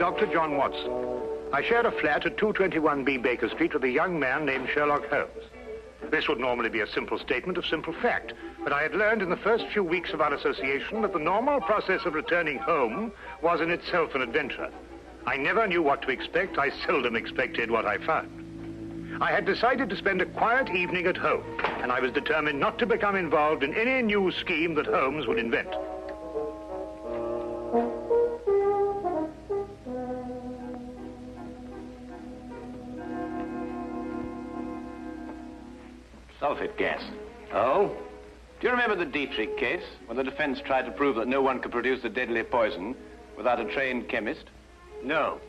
Dr. John Watson. I shared a flat at 221B Baker Street with a young man named Sherlock Holmes. This would normally be a simple statement of simple fact, but I had learned in the first few weeks of our association that the normal process of returning home was in itself an adventure. I never knew what to expect. I seldom expected what I found. I had decided to spend a quiet evening at home, and I was determined not to become involved in any new scheme that Holmes would invent. Sulfate gas. Oh? Do you remember the Dietrich case, when the defense tried to prove that no one could produce a deadly poison without a trained chemist? No.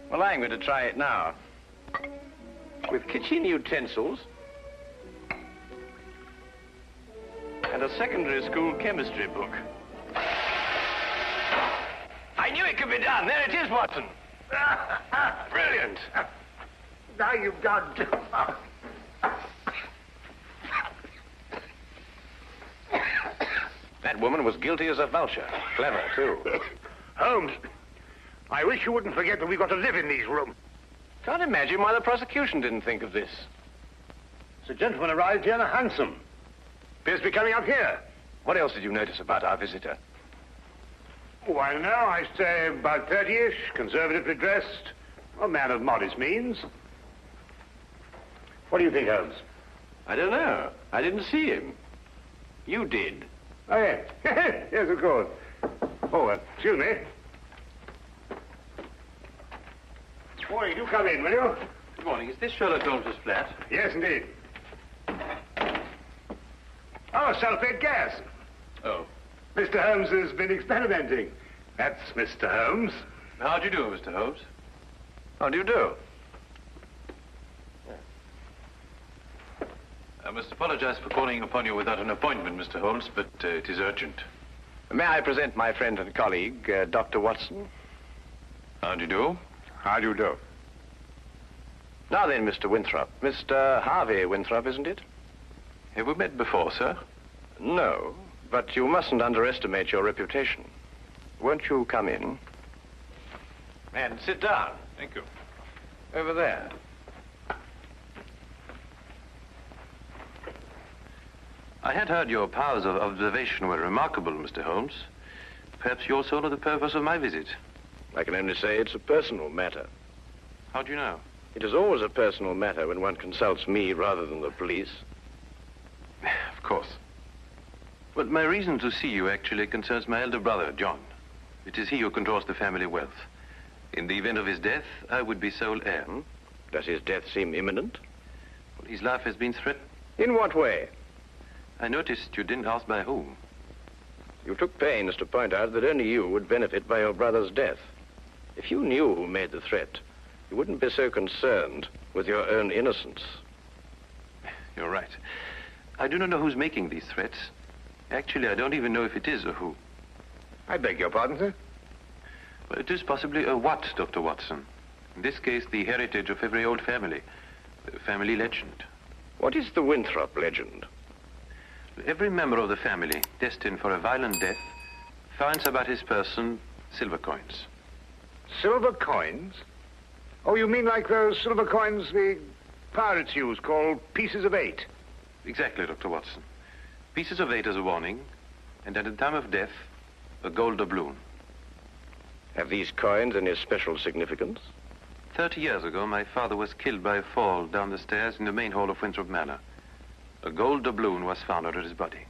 Well, I'm going to try it now. With kitchen utensils and a secondary school chemistry book. I knew it could be done. There it is, Watson. Brilliant. Now you've gone too far. That woman was guilty as a vulture. Clever, too. Holmes, I wish you wouldn't forget that we've got to live in these rooms. Can't imagine why the prosecution didn't think of this. The gentleman arrived here in a hansom. Appears to be coming up here. What else did you notice about our visitor? Why, no, I say about 30-ish, conservatively dressed, a man of modest means. What do you think, Holmes? I don't know. I didn't see him. You did. Oh, yes. Yes, of course. Oh, excuse me. Morning, do come in, will you? Good morning. Is this Sherlock Holmes' flat? Yes, indeed. Oh, sulfate gas. Oh. Mr. Holmes has been experimenting. That's Mr. Holmes. How do you do, Mr. Holmes? How do you do? I must apologize for calling upon you without an appointment, Mr. Holmes, but it is urgent. May I present my friend and colleague, Dr. Watson? How do you do? How do you do? Now then, Mr. Winthrop. Mr. Harvey Winthrop, isn't it? Have we met before, sir? No, but you mustn't underestimate your reputation. Won't you come in? And sit down. Thank you. Over there. I had heard your powers of observation were remarkable, Mr. Holmes. Perhaps you also know the purpose of my visit. I can only say it's a personal matter. How do you know? It is always a personal matter when one consults me rather than the police. Of course. Well, my reason to see you actually concerns my elder brother, John. It is he who controls the family wealth. In the event of his death, I would be sole heir. Does his death seem imminent? Well, his life has been threatened. In what way? I noticed you didn't ask by whom. You took pains to point out that only you would benefit by your brother's death. If you knew who made the threat, you wouldn't be so concerned with your own innocence. You're right. I do not know who's making these threats. Actually, I don't even know if it is a who. I beg your pardon, sir? Well, it is possibly a what, Dr. Watson. In this case, the heritage of every old family. The family legend. What is the Winthrop legend? Every member of the family destined for a violent death finds about his person silver coins. Silver coins? Oh, you mean like those silver coins the pirates use, called pieces of 8? Exactly, Dr. Watson. Pieces of 8 as a warning, and at the time of death, a gold doubloon. Have these coins any special significance? 30 years ago, my father was killed by a fall down the stairs in the main hall of Winthrop Manor. A gold doubloon was found under his body.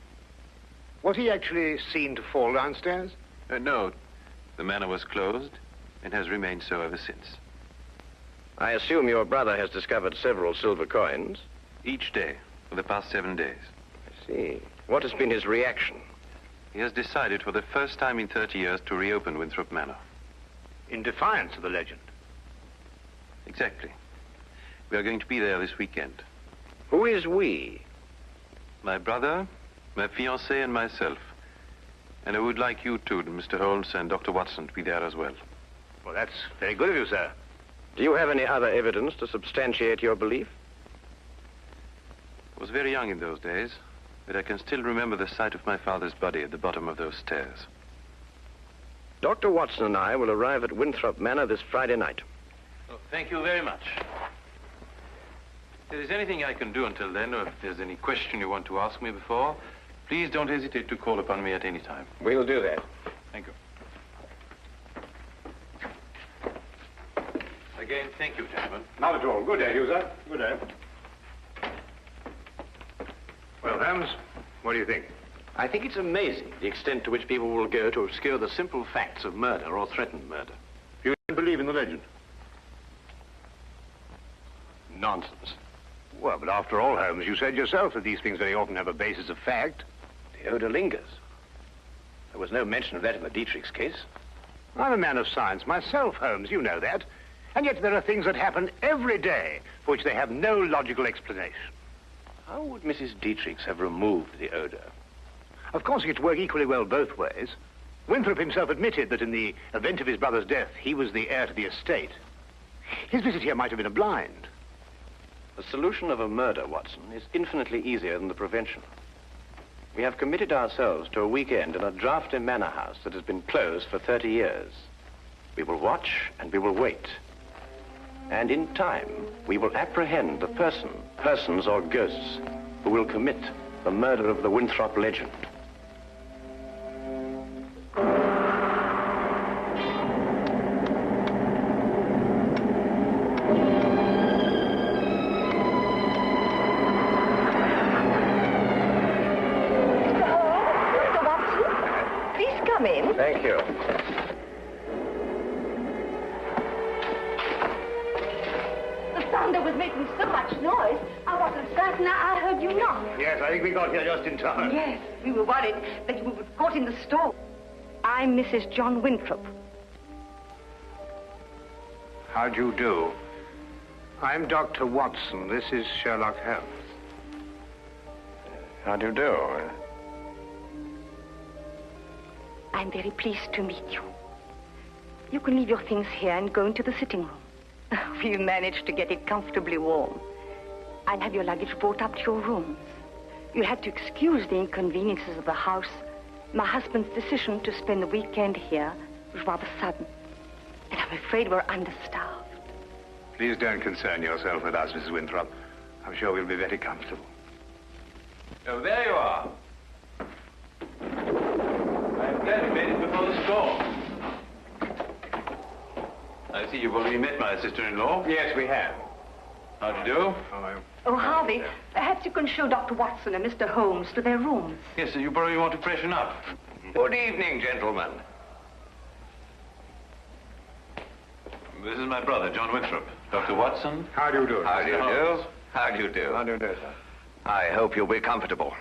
Was he actually seen to fall downstairs? No. The manor was closed and has remained so ever since. I assume your brother has discovered several silver coins. Each day for the past 7 days. I see. What has been his reaction? He has decided for the first time in 30 years to reopen Winthrop Manor. In defiance of the legend. Exactly. We are going to be there this weekend. Who is we? My brother, my fiancée, and myself. And I would like you two, Mr. Holmes and Dr. Watson, to be there as well. Well, that's very good of you, sir. Do you have any other evidence to substantiate your belief? I was very young in those days, but I can still remember the sight of my father's body at the bottom of those stairs. Dr. Watson and I will arrive at Winthrop Manor this Friday night. Oh, thank you very much. If there's anything I can do until then, or if there's any question you want to ask me before, please don't hesitate to call upon me at any time. We'll do that. Thank you. Again, thank you, gentlemen. Not at all. Good day, you, sir. Good day. Well, Holmes, what do you think? I think it's amazing the extent to which people will go to obscure the simple facts of murder or threatened murder. You don't believe in the legend? Nonsense. Well, but after all, Holmes, you said yourself that these things very often have a basis of fact. The odor lingers. There was no mention of that in the Dietrich's case. I'm a man of science myself, Holmes, you know that. And yet there are things that happen every day for which they have no logical explanation. How would Mrs. Dietrich's have removed the odor? Of course, it could work equally well both ways. Winthrop himself admitted that in the event of his brother's death, he was the heir to the estate. His visit here might have been a blind. The solution of a murder, Watson, is infinitely easier than the prevention. We have committed ourselves to a weekend in a drafty manor house that has been closed for 30 years. We will watch and we will wait. And in time, we will apprehend the persons or ghosts, who will commit the murder of the Winthrop legend. Thank you. The thunder was making so much noise, I wasn't certain I heard you knock. Yes, I think we got here just in time. Yes, we were worried that you were caught in the storm. I'm Mrs. John Winthrop. How do you do? I'm Dr. Watson. This is Sherlock Holmes. How do you do? I'm very pleased to meet you. You can leave your things here and go into the sitting room. We've managed to get it comfortably warm. I'll have your luggage brought up to your rooms. You'll have to excuse the inconveniences of the house. My husband's decision to spend the weekend here was rather sudden. And I'm afraid we're understaffed. Please don't concern yourself with us, Mrs. Winthrop. I'm sure we'll be very comfortable. Oh, there you are. I'm glad you made it before the storm. I see you've already met my sister-in-law. Yes, we have. How do you do? Oh, Harvey, perhaps you can show Dr. Watson and Mr. Holmes to their rooms. Yes, you probably want to freshen up. Good evening, gentlemen. This is my brother, John Winthrop. Dr. Watson. How do you do? How do you do? How do you do? How do you do, sir? I hope you'll be comfortable.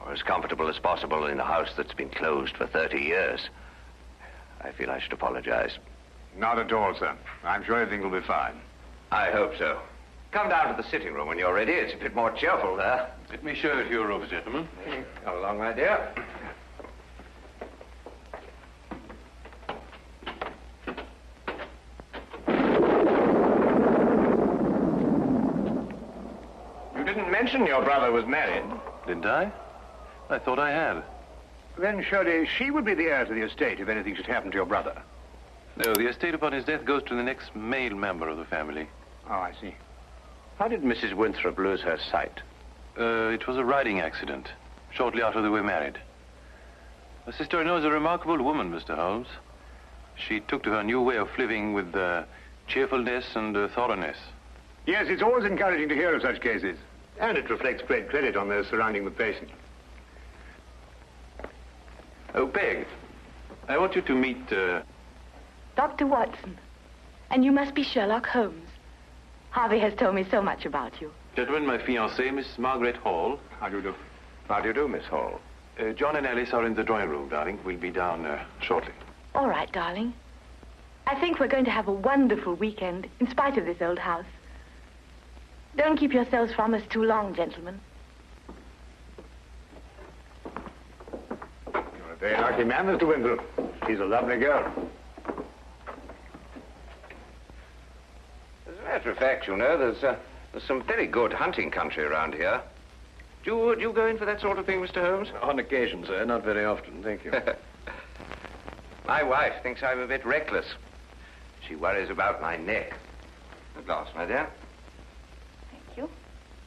Or as comfortable as possible in a house that's been closed for 30 years. I feel I should apologize. Not at all, sir. I'm sure everything will be fine. I hope so. Come down to the sitting room when you're ready. It's a bit more cheerful there. Let me show you to your rooms, gentlemen. Come along, my dear. You didn't mention your brother was married. Didn't I? I thought I had. Then surely she would be the heir to the estate if anything should happen to your brother. No, the estate upon his death goes to the next male member of the family. Oh, I see. How did Mrs. Winthrop lose her sight? It was a riding accident, shortly after they were married. My sister-in-law is a remarkable woman, Mr. Holmes. She took to her new way of living with cheerfulness and thoroughness. Yes, it's always encouraging to hear of such cases. And it reflects great credit on those surrounding the patient. Oh, Peg, I want you to meet, Dr. Watson. And you must be Sherlock Holmes. Harvey has told me so much about you. gentlemen, my fiancée, Miss Margaret Hall. How do you do? How do you do, Miss Hall? John and Alice are in the drawing room, darling. We'll be down shortly. All right, darling. I think we're going to have a wonderful weekend, in spite of this old house. Don't keep yourselves from us too long, gentlemen. You're a very lucky man, Mr. Winthrop. She's a lovely girl. As a matter of fact, you know, there's some very good hunting country around here. Do you go in for that sort of thing, Mr. Holmes? On occasion, sir. Not very often, thank you. My wife thinks I'm a bit reckless. She worries about my neck. A glass, my dear. Thank you.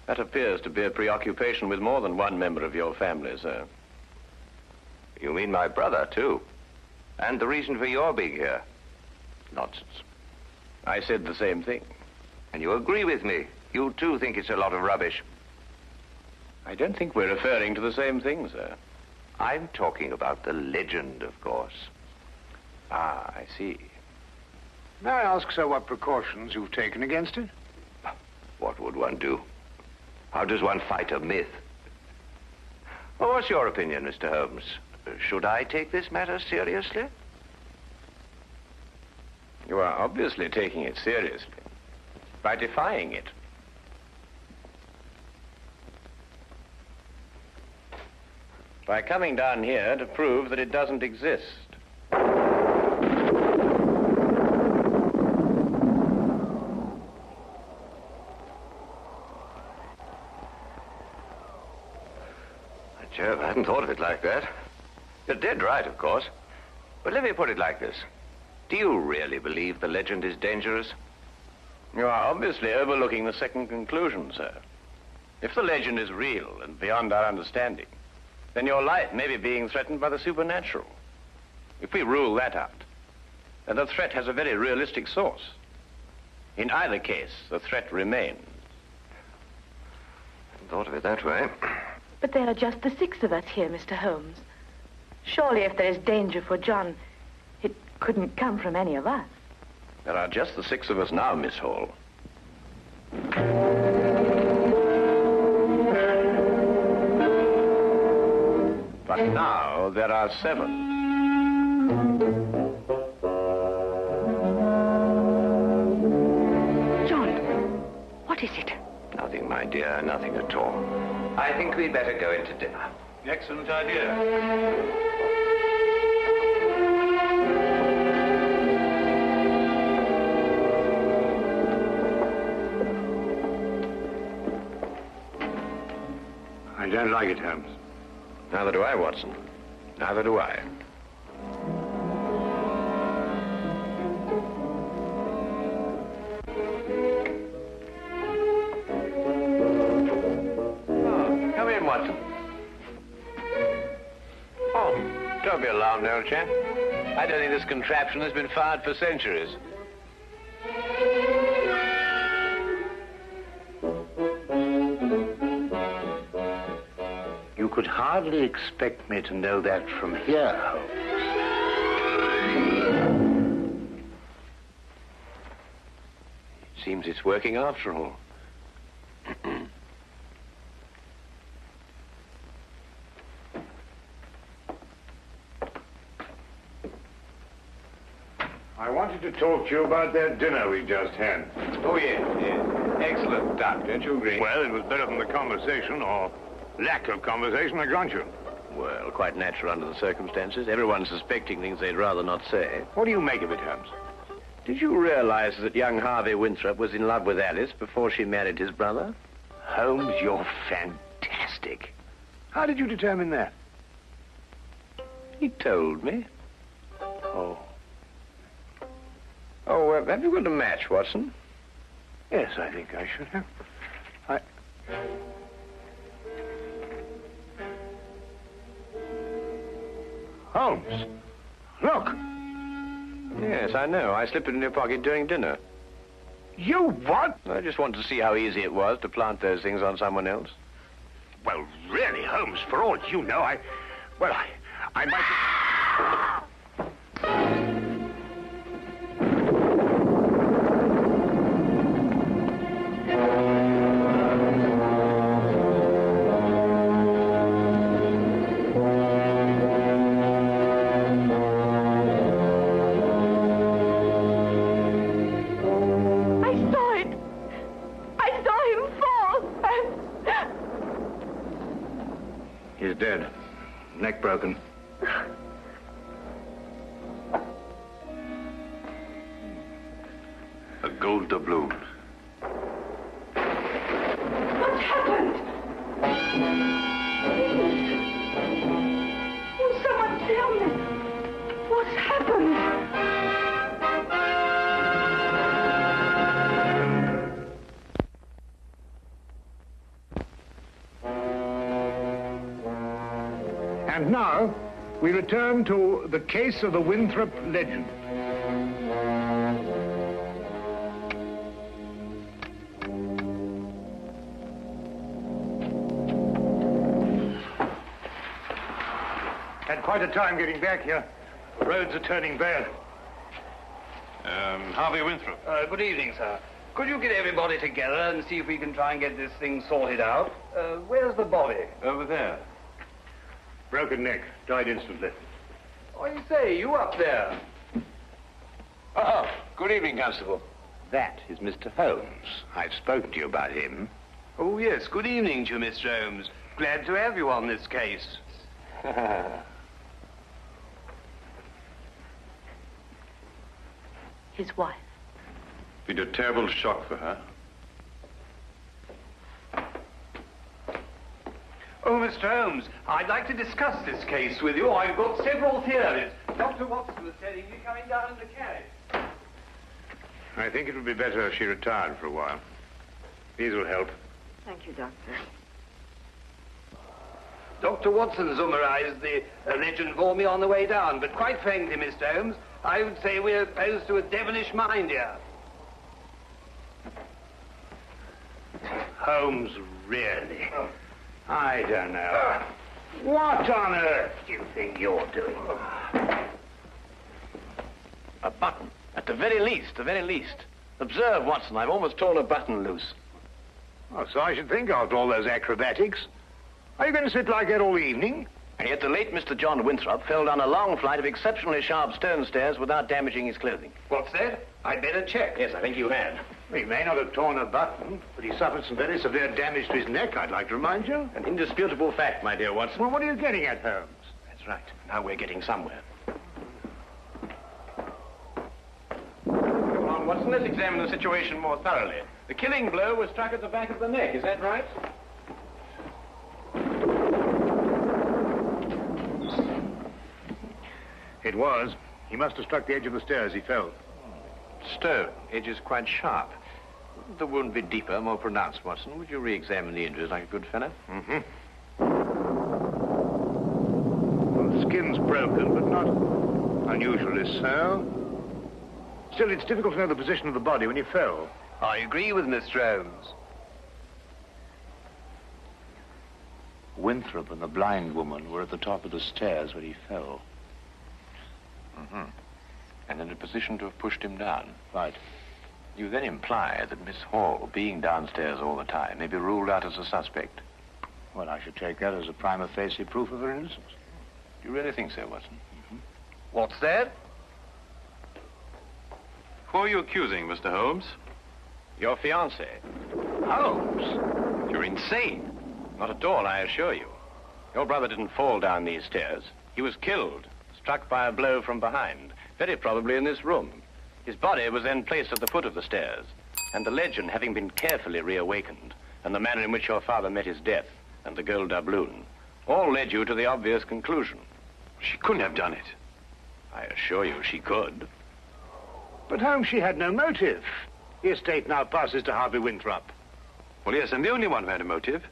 That appears to be a preoccupation with more than one member of your family, sir. You mean my brother, too? And the reason for your being here? Nonsense. I said the same thing. And you agree with me? You, too, think it's a lot of rubbish? I don't think we're referring to the same thing, sir. I'm talking about the legend, of course. Ah, I see. May I ask, sir, what precautions you've taken against it? What would one do? How does one fight a myth? Well, what's your opinion, Mr. Holmes? Should I take this matter seriously? You are obviously taking it seriously by defying it. By coming down here to prove that it doesn't exist. Jove, I hadn't thought of it like that. You're dead right, of course. But let me put it like this. Do you really believe the legend is dangerous? You are obviously overlooking the second conclusion, sir. If the legend is real and beyond our understanding, then your life may be being threatened by the supernatural. If we rule that out, then the threat has a very realistic source. In either case, the threat remains. I hadn't thought of it that way. But there are just the 6 of us here, Mr. Holmes. Surely if there is danger for John, it couldn't come from any of us. There are just the 6 of us now, Miss Hall. But now there are 7. John, what is it? Nothing, my dear, nothing at all. I think we'd better go into dinner. Excellent idea. I don't like it, Holmes. Neither do I, Watson. Neither do I. Oh, come in, Watson. Oh, don't be alarmed, old chap. I don't think this contraption has been fired for centuries. You could hardly expect me to know that from here, Holmes. Seems it's working after all. I wanted to talk to you about that dinner we just had. Oh, yes, yes. Excellent, Doc. Don't you agree? Well, it was better than the conversation, or lack of conversation, I grant you. Well, quite natural under the circumstances. Everyone's suspecting things they'd rather not say. What do you make of it, Holmes? Did you realize that young Harvey Winthrop was in love with Alice before she married his brother? Holmes, you're fantastic. How did you determine that? He told me. Oh. Oh, have you got a match, Watson? Yes, I think I should have. Holmes, look. Yes, I know. I slipped it in your pocket during dinner. You what? I just wanted to see how easy it was to plant those things on someone else. Well, really, Holmes, for all you know, I might... He's dead. Neck broken. A gold doubloon. What's happened? Oh, someone tell me. What's happened? And now, we return to the case of the Winthrop legend. Had quite a time getting back here. The roads are turning bad. Harvey Winthrop. Good evening, sir. Could you get everybody together and see if we can try and get this thing sorted out? Where's the body? Over there. Broken neck, died instantly. What do you say? You up there? Oh, good evening, Constable. That is Mr. Holmes. I've spoken to you about him. Oh, yes. Good evening to you, Mr. Holmes. Glad to have you on this case. His wife. Been a terrible shock for her. Oh, Mr. Holmes, I'd like to discuss this case with you. I've got several theories. Dr. Watson was telling me coming down in the carriage. I think it would be better if she retired for a while. These will help. Thank you, Doctor. Dr. Watson summarized the legend for me on the way down, but quite frankly, Mr. Holmes, I would say we're opposed to a devilish mind here. Holmes, really? I don't know. What on earth do you think you're doing? A button. At the very least. Observe, Watson, I've almost torn a button loose. Oh, so I should think after all those acrobatics. Are you going to sit like that all evening? And yet the late Mr. John Winthrop fell down a long flight of exceptionally sharp stone stairs without damaging his clothing. What's that? I'd better check. Yes, I think you had. He may not have torn a button, but he suffered some very severe damage to his neck, I'd like to remind you. An indisputable fact, my dear Watson. Well, what are you getting at, Holmes? That's right. Now we're getting somewhere. Come on, Watson, let's examine the situation more thoroughly. The killing blow was struck at the back of the neck, is that right? It was. He must have struck the edge of the stairs. He fell. Stone. Edge is quite sharp. The wound be deeper, more pronounced, Watson. Would you re-examine the injuries like a good fellow? Mm-hmm. Well, the skin's broken, but not unusually so. Still, it's difficult to know the position of the body when he fell. I agree with Mr. Holmes. Winthrop and the blind woman were at the top of the stairs when he fell. Mm-hmm. And in a position to have pushed him down. Right. You then imply that Miss Hall, being downstairs all the time, may be ruled out as a suspect. Well, I should take that as a prima facie proof of her innocence. Do you really think so, Watson? Mm-hmm. What's that? Who are you accusing, Mr. Holmes? Your fiancée. Holmes? You're insane. Not at all, I assure you. Your brother didn't fall down these stairs. He was killed, struck by a blow from behind, very probably in this room. His body was then placed at the foot of the stairs, and the legend having been carefully reawakened, and the manner in which your father met his death, and the gold doubloon, all led you to the obvious conclusion. She couldn't have done it. I assure you she could. But Holmes, she had no motive. The estate now passes to Harvey Winthrop. Well, yes, I'm the only one who had a motive.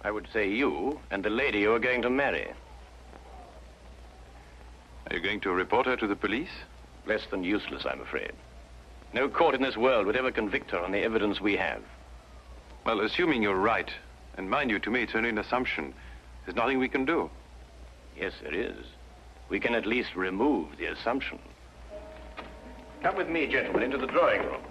I would say you and the lady you are going to marry. Are you going to report her to the police? Less than useless, I'm afraid. No court in this world would ever convict her on the evidence we have. Well, assuming you're right, and mind you, to me, it's only an assumption, there's nothing we can do. Yes, there is. We can at least remove the assumption. Come with me, gentlemen, into the drawing room.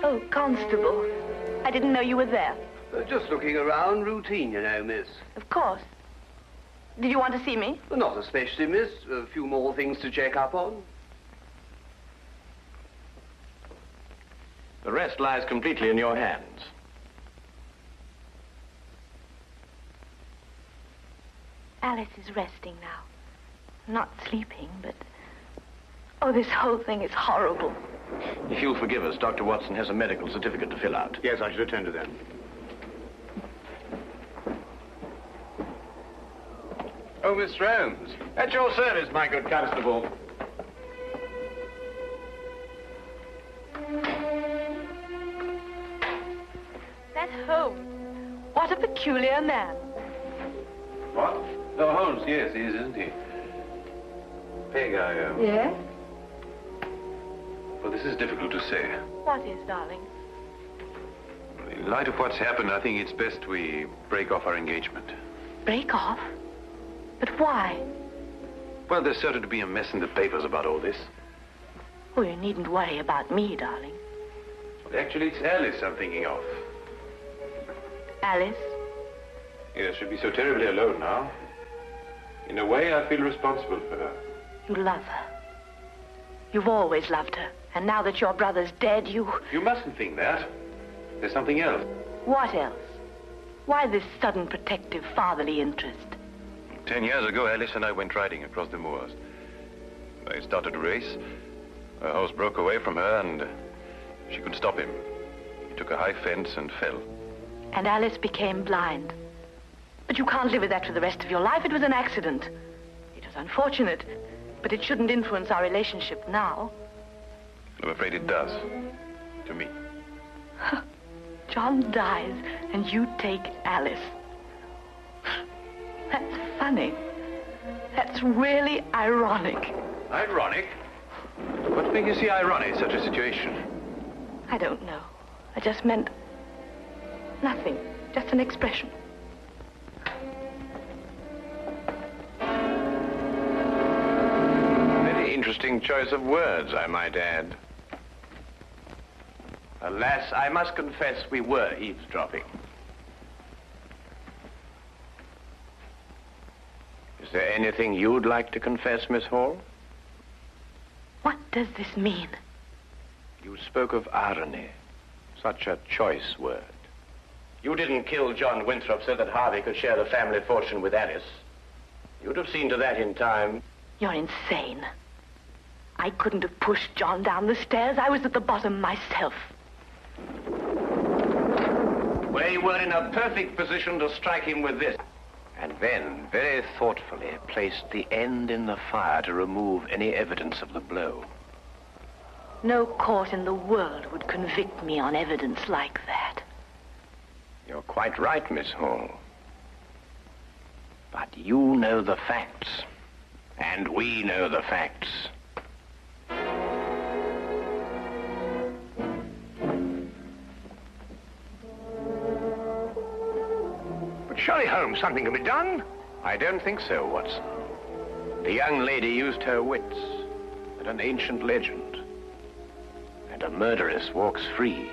Oh, Constable. I didn't know you were there. Just looking around, routine, you know, miss. Of course. Did you want to see me? Well, not especially, miss. A few more things to check up on. The rest lies completely in your hands. Alice is resting now. Not sleeping, but... Oh, this whole thing is horrible. If you'll forgive us, Dr. Watson has a medical certificate to fill out. Yes, I should attend to that. Oh, Mr. Holmes. At your service, my good constable. That Holmes. What a peculiar man. What? Oh, Holmes, yes, he is, isn't he? Peg, Yes? Well, this is difficult to say. What is, darling? In light of what's happened, I think it's best we break off our engagement. Break off? But why? Well, there's certain to be a mess in the papers about all this. Oh, you needn't worry about me, darling. Well, actually, it's Alice I'm thinking of. Alice? Yes, she'll be so terribly alone now. In a way, I feel responsible for her. You love her. You've always loved her. And now that your brother's dead, you... You mustn't think that. There's something else. What else? Why this sudden protective fatherly interest? 10 years ago, Alice and I went riding across the moors. I started a race. Her horse broke away from her, and she couldn't stop him. He took a high fence and fell. And Alice became blind. But you can't live with that for the rest of your life. It was an accident. It was unfortunate, but it shouldn't influence our relationship now. I'm afraid it does. To me. John dies, and you take Alice. That's funny. That's really ironic. Ironic? What makes you see ironic in such a situation? I don't know. I just meant nothing. Just an expression. Very interesting choice of words, I might add. Alas, I must confess we were eavesdropping. Is there anything you'd like to confess, Miss Hall? What does this mean? You spoke of irony. Such a choice word. You didn't kill John Winthrop so that Harvey could share the family fortune with Alice. You'd have seen to that in time. You're insane. I couldn't have pushed John down the stairs. I was at the bottom myself. We were in a perfect position to strike him with this. And then, very thoughtfully, placed the end in the fire to remove any evidence of the blow. No court in the world would convict me on evidence like that. You're quite right, Miss Hall. But you know the facts. And we know the facts. But surely, Holmes, something can be done. I don't think so, Watson. The young lady used her wits, and an ancient legend. And a murderess walks free.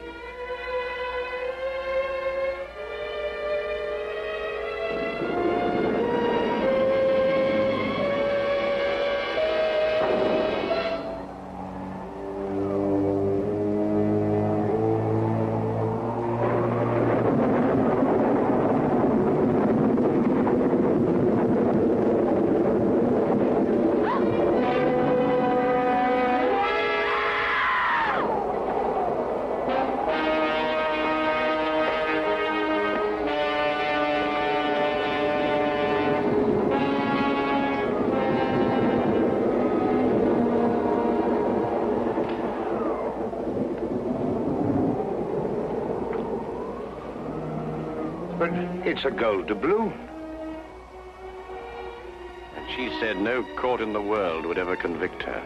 But it's a gold doubloon. And she said no court in the world would ever convict her.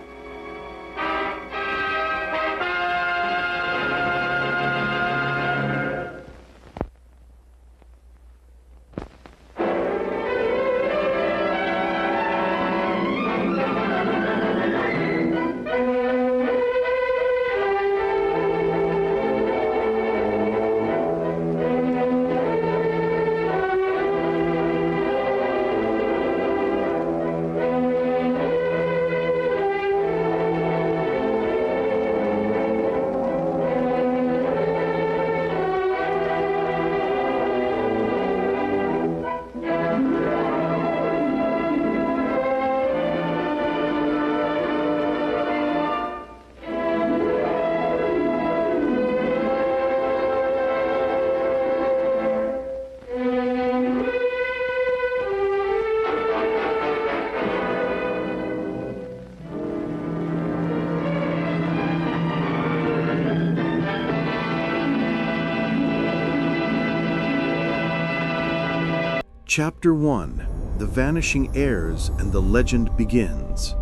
Chapter 1. The Vanishing Heirs and the Legend Begins.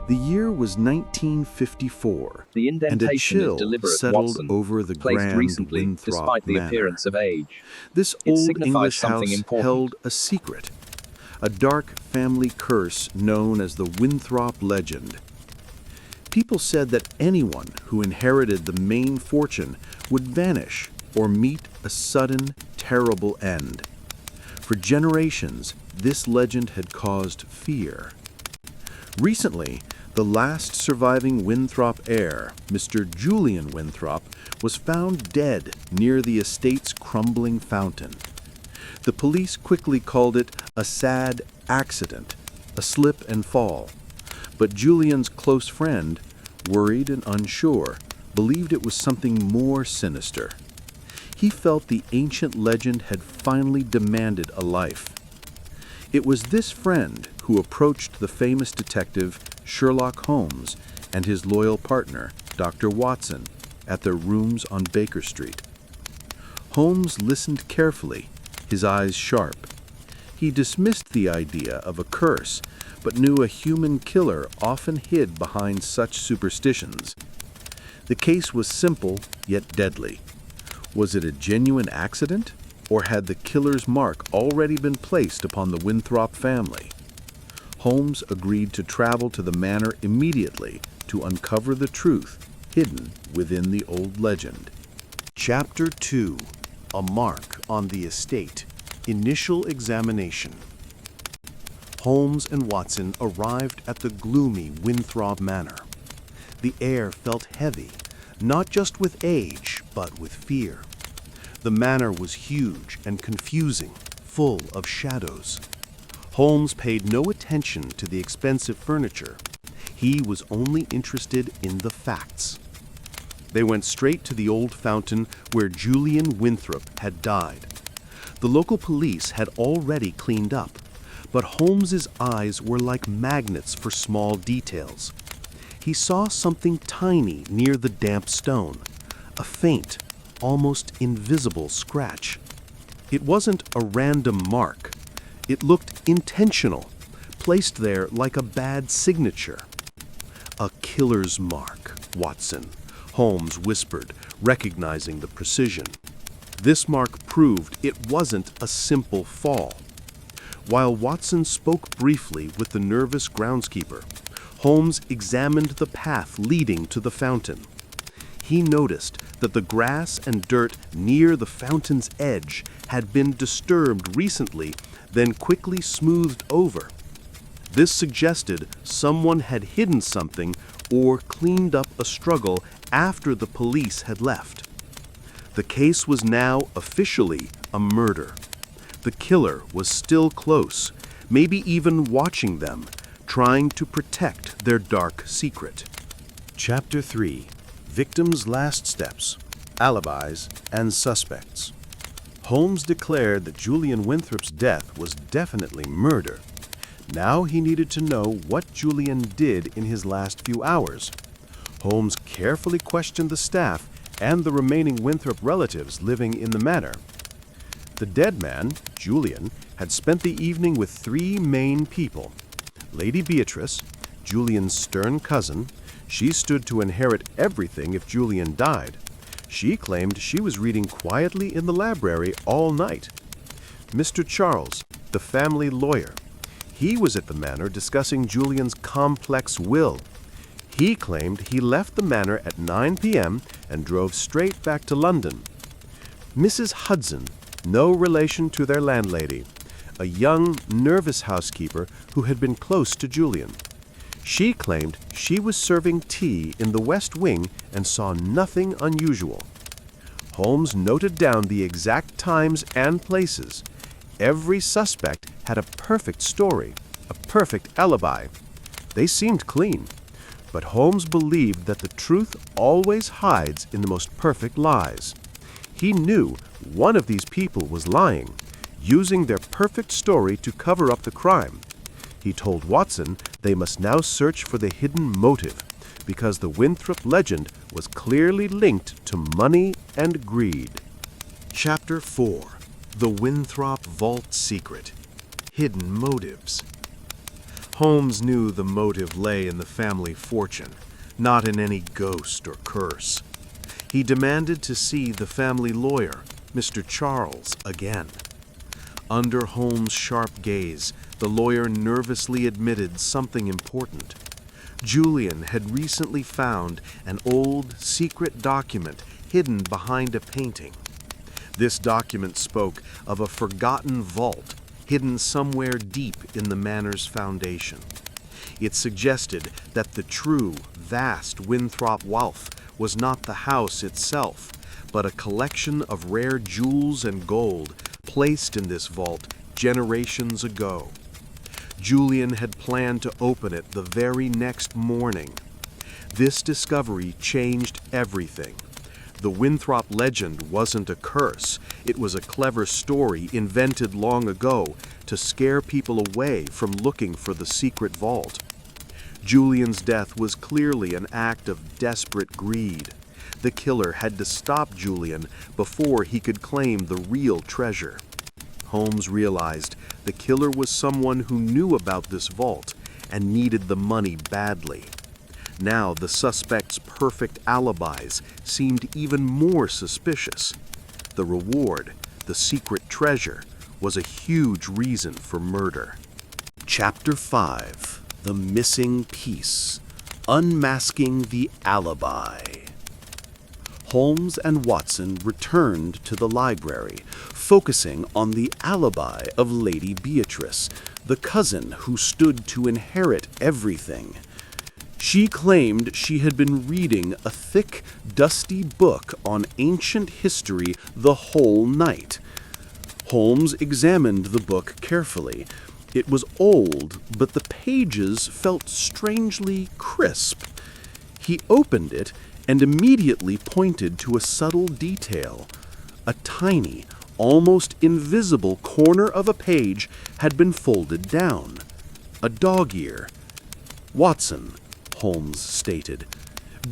The year was 1954, The and a indentation chill is deliberate, settled Watson, over the placed grand recently, Winthrop despite the Manor. appearance of age. This It old signifies English something house important. held a secret, a dark family curse known as the Winthrop legend. People said that anyone who inherited the main fortune would vanish or meet a sudden, terrible end. For generations, this legend had caused fear. Recently, the last surviving Winthrop heir, Mr. Julian Winthrop, was found dead near the estate's crumbling fountain. The police quickly called it a sad accident, a slip and fall. But Julian's close friend, worried and unsure, believed it was something more sinister. He felt the ancient legend had finally demanded a life. It was this friend who approached the famous detective Sherlock Holmes and his loyal partner, Dr. Watson, at their rooms on Baker Street. Holmes listened carefully, his eyes sharp. He dismissed the idea of a curse, but knew a human killer often hid behind such superstitions. The case was simple, yet deadly. Was it a genuine accident, or had the killer's mark already been placed upon the Winthrop family? Holmes agreed to travel to the manor immediately to uncover the truth hidden within the old legend. Chapter 2. A Mark on the Estate. Initial Examination. Holmes and Watson arrived at the gloomy Winthrop Manor. The air felt heavy, not just with age, but with fear. The manor was huge and confusing, full of shadows. Holmes paid no attention to the expensive furniture. He was only interested in the facts. They went straight to the old fountain where Julian Winthrop had died. The local police had already cleaned up, but Holmes's eyes were like magnets for small details. He saw something tiny near the damp stone, a faint, almost invisible scratch. It wasn't a random mark. It looked intentional, placed there like a bad signature. A killer's mark, Watson, Holmes whispered, recognizing the precision. This mark proved it wasn't a simple fall. While Watson spoke briefly with the nervous groundskeeper, Holmes examined the path leading to the fountain. He noticed that the grass and dirt near the fountain's edge had been disturbed recently, then quickly smoothed over. This suggested someone had hidden something or cleaned up a struggle after the police had left. The case was now officially a murder. The killer was still close, maybe even watching them, trying to protect their dark secret. Chapter 3. Victims' Last Steps, Alibis, and Suspects. Holmes declared that Julian Winthrop's death was definitely murder. Now he needed to know what Julian did in his last few hours. Holmes carefully questioned the staff and the remaining Winthrop relatives living in the manor. The dead man, Julian, had spent the evening with three main people. Lady Beatrice, Julian's stern cousin. She stood to inherit everything if Julian died. She claimed she was reading quietly in the library all night. Mr. Charles, the family lawyer. He was at the manor discussing Julian's complex will. He claimed he left the manor at 9 p.m. and drove straight back to London. Mrs. Hudson, no relation to their landlady, a young, nervous housekeeper who had been close to Julian. She claimed she was serving tea in the West Wing and saw nothing unusual. Holmes noted down the exact times and places. Every suspect had a perfect story, a perfect alibi. They seemed clean, but Holmes believed that the truth always hides in the most perfect lies. He knew one of these people was lying, using their perfect story to cover up the crime. He told Watson they must now search for the hidden motive, because the Winthrop legend was clearly linked to money and greed. Chapter 4. The Winthrop Vault Secret. Hidden motives. Holmes knew the motive lay in the family fortune, not in any ghost or curse. He demanded to see the family lawyer, Mr. Charles, again. Under Holmes' sharp gaze, the lawyer nervously admitted something important. Julian had recently found an old, secret document hidden behind a painting. This document spoke of a forgotten vault hidden somewhere deep in the manor's foundation. It suggested that the true, vast Winthrop wealth was not the house itself, but a collection of rare jewels and gold placed in this vault generations ago. Julian had planned to open it the very next morning. This discovery changed everything. The Winthrop legend wasn't a curse. It was a clever story invented long ago to scare people away from looking for the secret vault. Julian's death was clearly an act of desperate greed. The killer had to stop Julian before he could claim the real treasure. Holmes realized the killer was someone who knew about this vault and needed the money badly. Now the suspect's perfect alibis seemed even more suspicious. The reward, the secret treasure, was a huge reason for murder. Chapter 5. The Missing Piece. Unmasking the Alibi. Holmes and Watson returned to the library, focusing on the alibi of Lady Beatrice, the cousin who stood to inherit everything. She claimed she had been reading a thick, dusty book on ancient history the whole night. Holmes examined the book carefully. It was old, but the pages felt strangely crisp. He opened it and immediately pointed to a subtle detail. A tiny, almost invisible corner of a page had been folded down. A dog ear. "Watson," Holmes stated,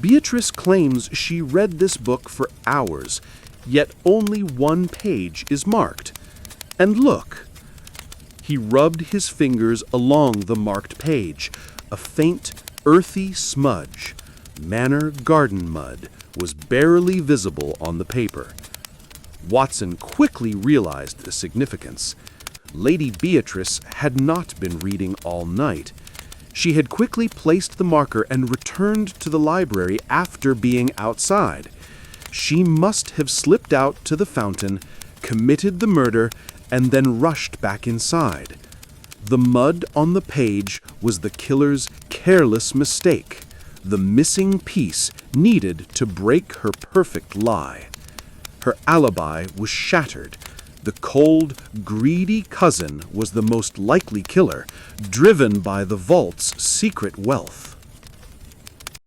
"Beatrice claims she read this book for hours, yet only one page is marked. And look." He rubbed his fingers along the marked page. A faint, earthy smudge, manor garden mud, was barely visible on the paper. Watson quickly realized the significance. Lady Beatrice had not been reading all night. She had quickly placed the marker and returned to the library after being outside. She must have slipped out to the fountain, committed the murder, and then rushed back inside. The mud on the page was the killer's careless mistake, the missing piece needed to break her perfect lie. Her alibi was shattered. The cold, greedy cousin was the most likely killer, driven by the vault's secret wealth.